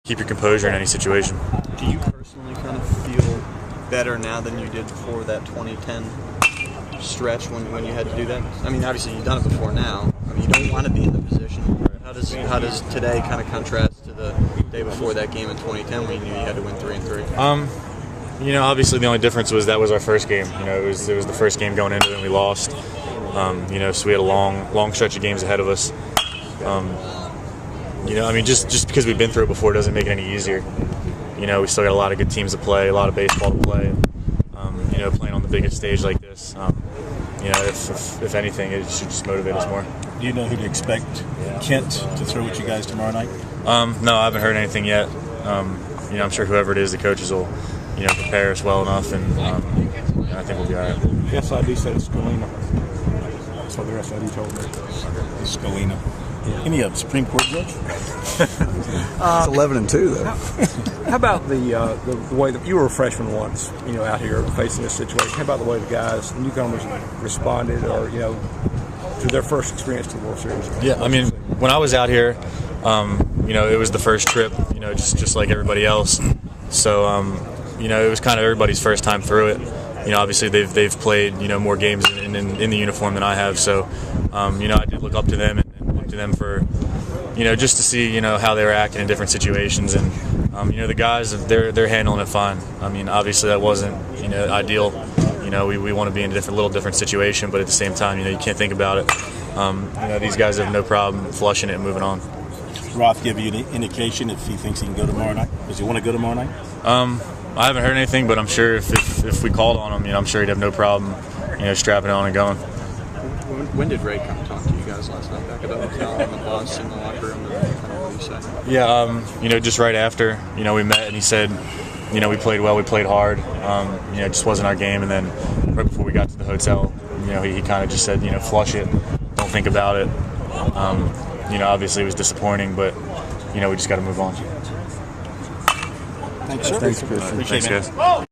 keep your composure in any situation. Do you personally kind of feel better now than you did before that 2010 stretch when you had to do that? I mean, obviously you've done it before now. I mean, you don't want to be in the position. How does today kind of contrast to the day before that game in 2010 when you knew you had to win 3-3? You know, obviously the only difference was that was our first game. You know, it was the first game going into it and we lost. You know, so we had a long stretch of games ahead of us. You know, I mean, just because we've been through it before doesn't make it any easier. You know, we still got a lot of good teams to play, a lot of baseball to play. You know, playing on the biggest stage like this, you know, if anything, it should just motivate us more. Do you know who to expect Kent to throw with you guys tomorrow night? No, I haven't heard anything yet. You know, I'm sure whoever it is, the coaches will, you know, prepare us well enough, and I think we'll be all right. The SID said it's Scalina. That's what the SID told me. Scalina. Yeah. Any Supreme Court judge? It's 11-2 though. How about the way that you were a freshman once, you know, out here facing this situation? How about the way the guys, the newcomers, responded, or you know, to their first experience to the World Series? Yeah, I mean, when I was out here, you know, it was the first trip, you know, just like everybody else. So, you know, it was kind of everybody's first time through it. You know, obviously they've played, you know, more games in the uniform than I have. So, you know, I did look up to them and look to them for, you know, just to see, you know, how they were acting in different situations. And, you know, the guys, they're handling it fine. I mean, obviously that wasn't, you know, ideal. You know, we want to be in a little different situation, but at the same time, you know, you can't think about it. You know, these guys have no problem flushing it and moving on. Roth give you an indication if he thinks he can go tomorrow night? Does he want to go tomorrow night? I haven't heard anything, but I'm sure if we called on him, you know, I'm sure he'd have no problem, you know, strapping on and going. When did Ray come talk to you guys last night back at the hotel, on the bus, in the locker room? What did he say? Yeah, you know, just right after, you know, we met and he said, you know, we played well, we played hard. You know, it just wasn't our game. And then right before we got to the hotel, you know, he kind of just said, you know, flush it, don't think about it. You know, obviously it was disappointing, but, you know, we just got to move on. Thanks, sir. Thanks, Chris. Appreciate it, Thanks, guys.